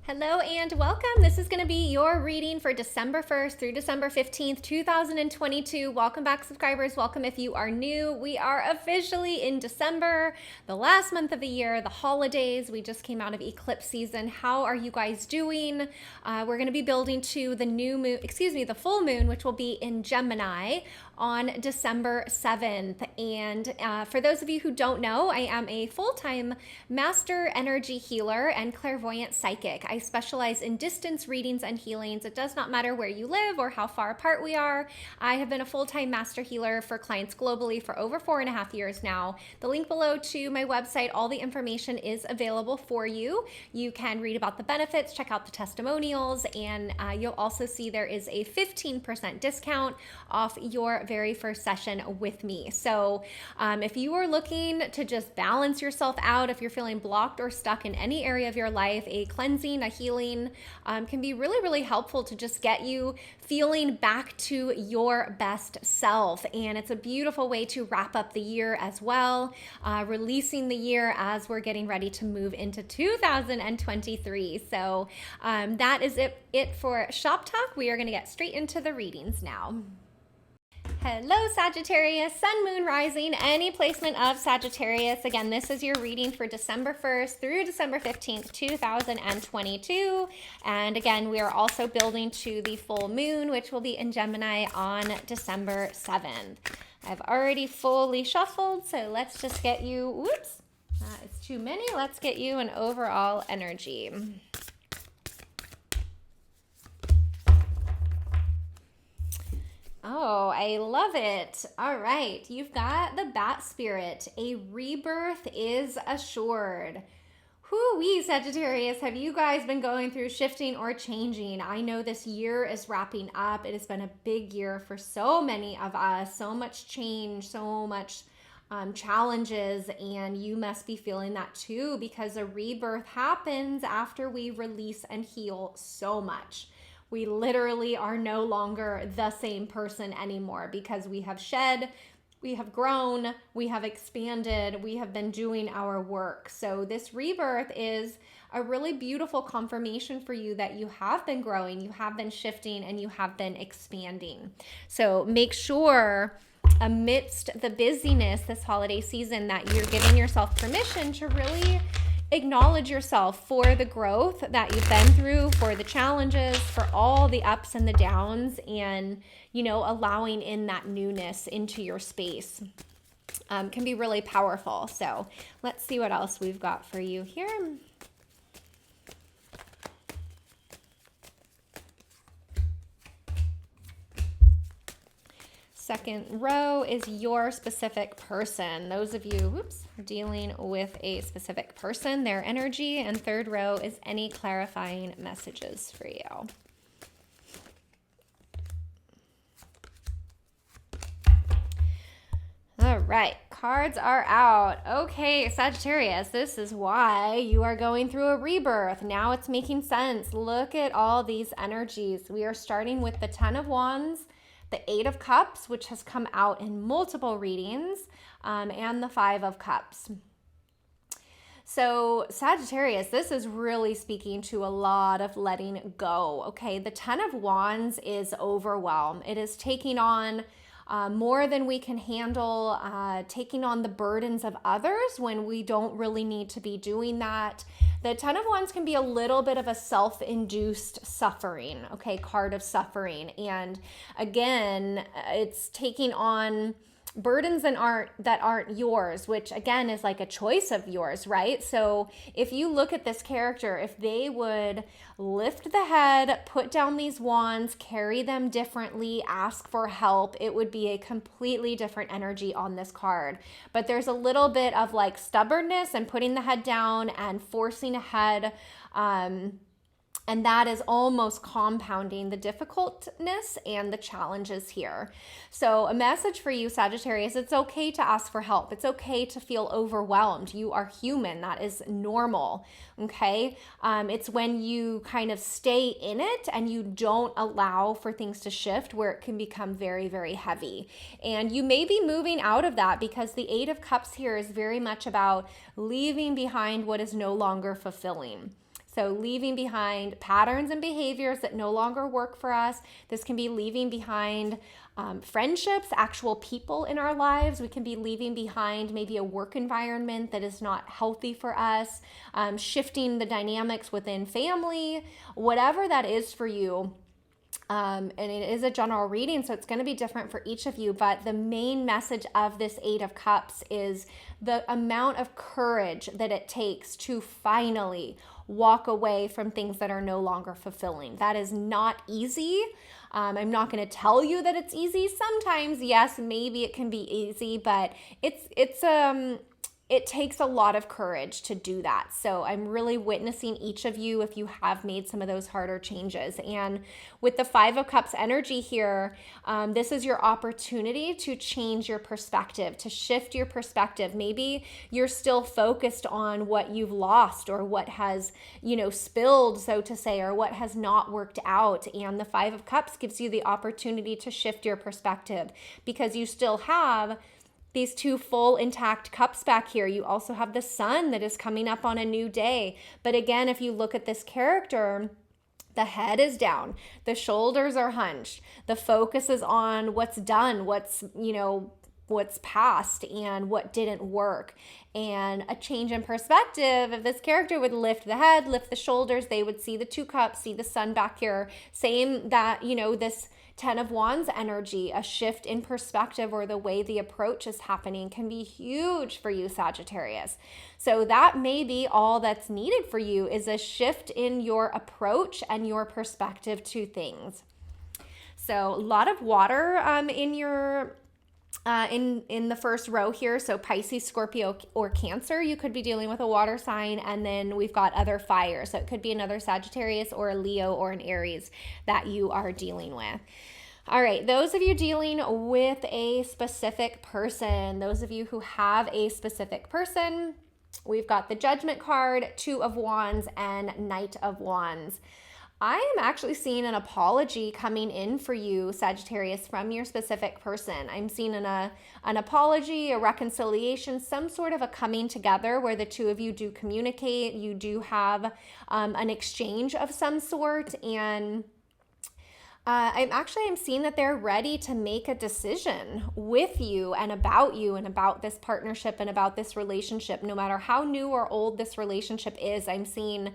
Hello and welcome. This is going to be your reading for December 1st through December 15th, 2022. Welcome back, subscribers. Welcome if you are new. We are officially in December, the last month of the year, the holidays. We just came out of eclipse season. How are you guys doing? We're going to be building to the the full moon, which will be in Gemini on December 7th. And for those of you who don't know, I am a full-time master energy healer and clairvoyant psychic. I specialize in distance readings and healings. It does not matter where you live or how far apart we are. I have been a full-time master healer for clients globally for over 4.5 years now. The link below to my website, all the information is available for you. You can read about the benefits, check out the testimonials, and you'll also see there is a 15% discount off your very first session with me. So if you are looking to just balance yourself out, if you're feeling blocked or stuck in any area of your life, a cleansing, a healing can be really, really helpful to just get you feeling back to your best self. And it's a beautiful way to wrap up the year as well, releasing the year as we're getting ready to move into 2023. So that is it for Shop Talk. We are going to get straight into the readings now. Hello, Sagittarius, Sun, Moon, Rising, any placement of Sagittarius. Again, this is your reading for December 1st through December 15th, 2022. And again, we are also building to the full moon, which will be in Gemini on December 7th. I've already fully shuffled, so let's just get you, whoops, it's too many. Let's get you an overall energy. Oh, I love it. All right, you've got the Bat Spirit. A rebirth is assured. Whoo-wee, Sagittarius, have you guys been going through shifting or changing? I know this year is wrapping up. It has been a big year for so many of us. So much change, so much challenges, and you must be feeling that too, because a rebirth happens after we release and heal so much. We literally are no longer the same person anymore because we have shed, we have grown, we have expanded, we have been doing our work. So this rebirth is a really beautiful confirmation for you that you have been growing, you have been shifting, and you have been expanding. So make sure amidst the busyness this holiday season that you're giving yourself permission to really acknowledge yourself for the growth that you've been through, for the challenges, for all the ups and the downs, and, you know, allowing in that newness into your space can be really powerful. So let's see what else we've got for you here. Second row is your specific person. Those of you, dealing with a specific person, their energy. And third row is any clarifying messages for you. All right, cards are out. Okay, Sagittarius, this is why you are going through a rebirth. Now it's making sense. Look at all these energies. We are starting with the 10 of Wands, the 8 of Cups, which has come out in multiple readings, and the 5 of Cups. So Sagittarius, this is really speaking to a lot of letting go, okay? The 10 of Wands is overwhelm. It is taking on more than we can handle, taking on the burdens of others when we don't really need to be doing that. The 10 of Wands can be a little bit of a self-induced suffering, okay, card of suffering. And again, it's taking on burdens that aren't yours, which again is like a choice of yours, right? So if you look at this character, if they would lift the head, put down these wands, carry them differently, ask for help, it would be a completely different energy on this card. But there's a little bit of like stubbornness and putting the head down and forcing ahead, and that is almost compounding the difficultness and the challenges here. So a message for you, Sagittarius, it's okay to ask for help. It's okay to feel overwhelmed. You are human. That is normal, okay? It's when you kind of stay in it and you don't allow for things to shift where it can become very, very heavy. And you may be moving out of that because the 8 of Cups here is very much about leaving behind what is no longer fulfilling. So leaving behind patterns and behaviors that no longer work for us. This can be leaving behind friendships, actual people in our lives. We can be leaving behind maybe a work environment that is not healthy for us, shifting the dynamics within family, whatever that is for you. And it is a general reading, so it's going to be different for each of you. But the main message of this Eight of Cups is the amount of courage that it takes to finally walk away from things that are no longer fulfilling. That is not easy. I'm not going to tell you that it's easy. Sometimes, yes, maybe it can be easy, but it takes a lot of courage to do that. So I'm really witnessing each of you if you have made some of those harder changes. And with the Five of Cups energy here, this is your opportunity to change your perspective, to shift your perspective. Maybe you're still focused on what you've lost or what has, spilled, so to say, or what has not worked out. And the Five of Cups gives you the opportunity to shift your perspective because you still have these two full intact cups back here. You also have the sun that is coming up on a new day. But again, if you look at this character, the head is down, the shoulders are hunched, the focus is on what's done, what's past and what didn't work. And a change in perspective, if this character would lift the head, lift the shoulders, they would see the two cups, see the sun back here. Same that, this Ten of Wands energy, a shift in perspective or the way the approach is happening can be huge for you, Sagittarius. So that may be all that's needed for you is a shift in your approach and your perspective to things. So a lot of water in your in the first row here. So Pisces, Scorpio, or Cancer, you could be dealing with a water sign. And then we've got other fire. So it could be another Sagittarius or a Leo or an Aries that you are dealing with. All right, those of you dealing with a specific person, those of you who have a specific person, we've got the Judgment card, Two of Wands, and Knight of Wands. I am actually seeing an apology coming in for you, Sagittarius, from your specific person. I'm seeing an apology, a reconciliation, some sort of a coming together where the two of you do communicate. You do have an exchange of some sort, and I'm seeing that they're ready to make a decision with you and about this partnership and about this relationship. No matter how new or old this relationship is, I'm seeing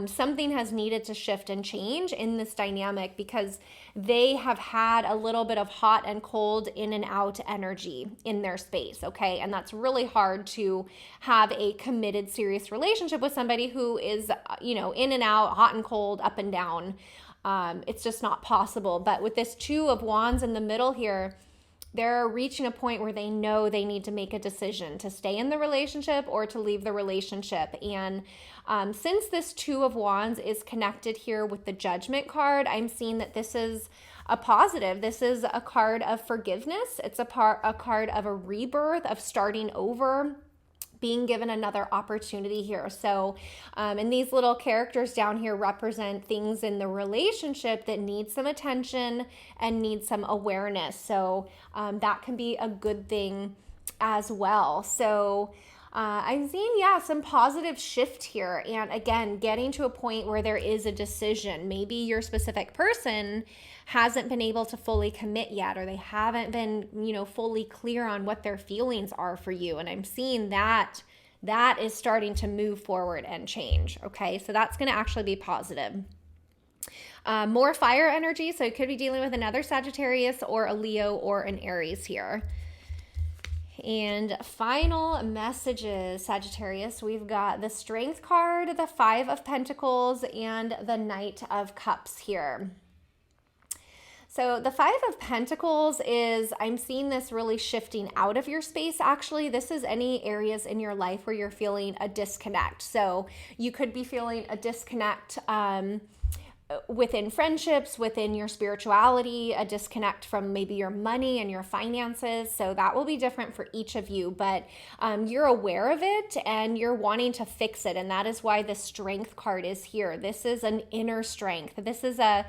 something has needed to shift and change in this dynamic because they have had a little bit of hot and cold, in and out energy in their space, okay? And that's really hard to have a committed, serious relationship with somebody who is, in and out, hot and cold, up and down. It's just not possible. But with this Two of Wands in the middle here, they're reaching a point where they know they need to make a decision to stay in the relationship or to leave the relationship. And since this Two of Wands is connected here with the Judgment card, I'm seeing that this is a positive. This is a card of forgiveness. It's a card of a rebirth, of starting over, being given another opportunity here. So, and these little characters down here represent things in the relationship that need some attention and need some awareness. So that can be a good thing as well. So I'm seeing, some positive shift here. And again, getting to a point where there is a decision. Maybe your specific person hasn't been able to fully commit yet, or they haven't been, fully clear on what their feelings are for you. And I'm seeing that is starting to move forward and change. Okay, so that's going to actually be positive. More fire energy. So you could be dealing with another Sagittarius or a Leo or an Aries here. And final messages, Sagittarius, we've got the Strength card, the Five of Pentacles, and the Knight of Cups here. So the Five of Pentacles is, I'm seeing this really shifting out of your space. Actually, this is any areas in your life where you're feeling a disconnect. So you could be feeling a disconnect within friendships, within your spirituality, a disconnect from maybe your money and your finances. So that will be different for each of you, but you're aware of it and you're wanting to fix it. And that is why the Strength card is here. This is an inner strength. This is a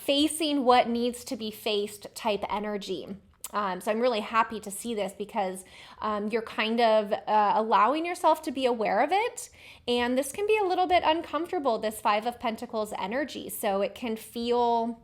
facing what needs to be faced type energy. So I'm really happy to see this because you're kind of allowing yourself to be aware of it. And this can be a little bit uncomfortable, this Five of Pentacles energy. So it can feel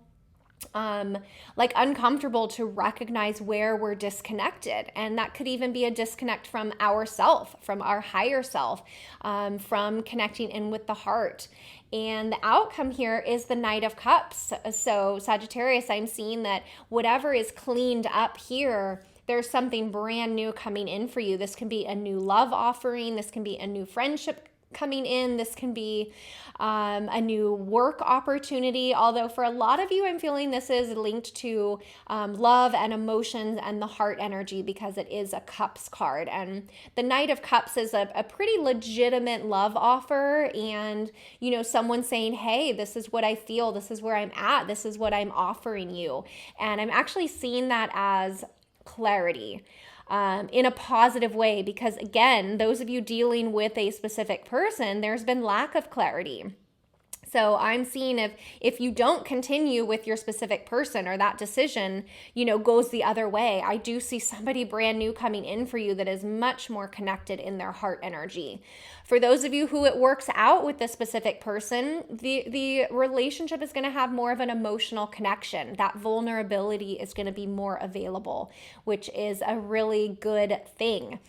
like uncomfortable to recognize where we're disconnected. And that could even be a disconnect from ourself, from our higher self, from connecting in with the heart. And the outcome here is the Knight of Cups. So Sagittarius, I'm seeing that whatever is cleaned up here, there's something brand new coming in for you. This can be a new love offering. This can be a new friendship coming in. This can be a new work opportunity. Although for a lot of you, I'm feeling this is linked to love and emotions and the heart energy because it is a Cups card. And the Knight of Cups is a pretty legitimate love offer. And, you know, someone saying, hey, this is what I feel. This is where I'm at. This is what I'm offering you. And I'm actually seeing that as clarity. In a positive way, because again, those of you dealing with a specific person, there's been lack of clarity. So I'm seeing if you don't continue with your specific person or that decision, you know, goes the other way, I do see somebody brand new coming in for you that is much more connected in their heart energy. For those of you who it works out with this specific person, the relationship is going to have more of an emotional connection. That vulnerability is going to be more available, which is a really good thing.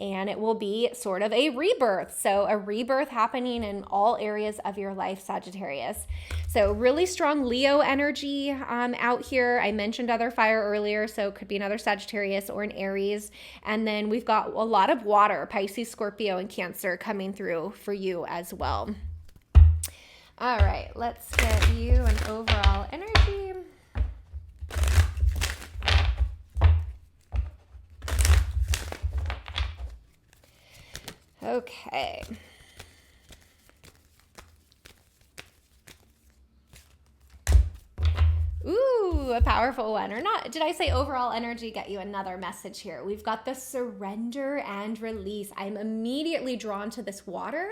And it will be sort of a rebirth. So a rebirth happening in all areas of your life, Sagittarius. So really strong Leo energy out here. I mentioned other fire earlier, so it could be another Sagittarius or an Aries. And then we've got a lot of water, Pisces, Scorpio, and Cancer coming through for you as well. All right, let's get you an overall energy. Okay. Ooh, a powerful one. Or not, did I say overall energy? Get you another message here. We've got the surrender and release. I'm immediately drawn to this water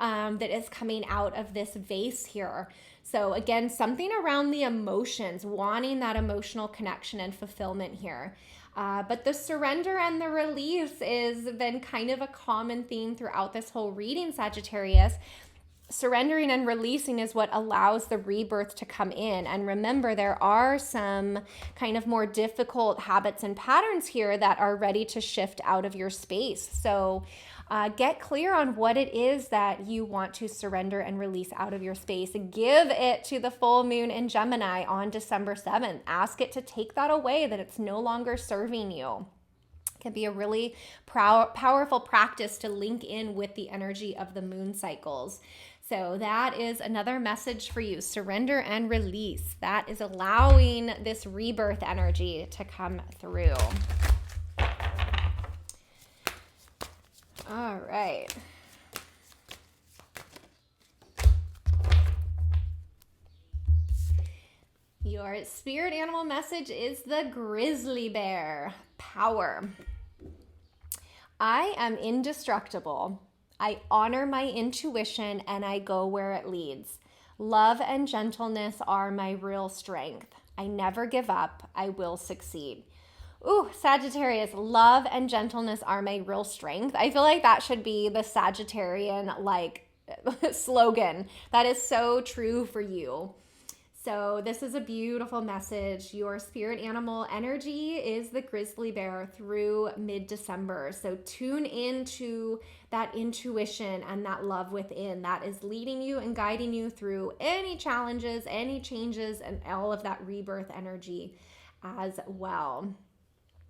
that is coming out of this vase here. So again, something around the emotions, wanting that emotional connection and fulfillment here. But the surrender and the release is been kind of a common theme throughout this whole reading, Sagittarius. Surrendering and releasing is what allows the rebirth to come in. And remember, there are some kind of more difficult habits and patterns here that are ready to shift out of your space. So get clear on what it is that you want to surrender and release out of your space. Give it to the full moon in Gemini on December 7th. Ask it to take that away, that it's no longer serving you. It can be a really powerful practice to link in with the energy of the moon cycles. So that is another message for you. Surrender and release. That is allowing this rebirth energy to come through. All right. Your spirit animal message is the grizzly bear. Power. I am indestructible. I honor my intuition and I go where it leads. Love and gentleness are my real strength. I never give up. I will succeed. Ooh, Sagittarius, love and gentleness are my real strength. I feel like that should be the Sagittarian slogan. That is so true for you. So this is a beautiful message. Your spirit animal energy is the grizzly bear through mid-December. So tune into that intuition and that love within that is leading you and guiding you through any challenges, any changes, and all of that rebirth energy as well.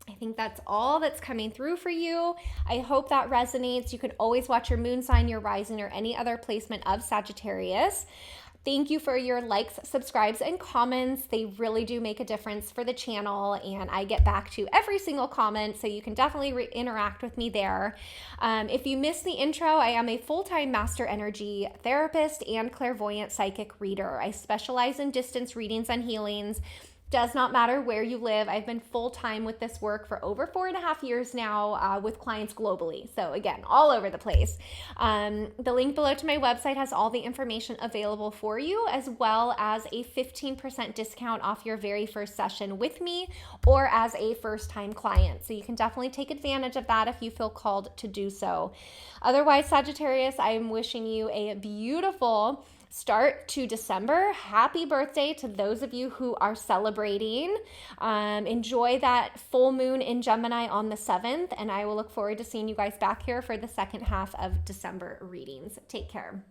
I think that's all that's coming through for you. I hope that resonates. You can always watch your moon sign, your rising, or any other placement of Sagittarius. Thank you for your likes, subscribes, and comments. They really do make a difference for the channel, and I get back to every single comment, so you can definitely interact with me there. If you missed the intro, I am a full-time master energy therapist and clairvoyant psychic reader. I specialize in distance readings and healings. does not matter where you live. I've been full-time with this work for over 4.5 years now with clients globally. So again, all over the place. The link below to my website has all the information available for you, as well as a 15% discount off your very first session with me or as a first-time client. So you can definitely take advantage of that if you feel called to do so. Otherwise, Sagittarius, I'm wishing you a beautiful start to December. Happy birthday to those of you who are celebrating. Enjoy that full moon in Gemini on the 7th, and I will look forward to seeing you guys back here for the second half of December readings. Take care.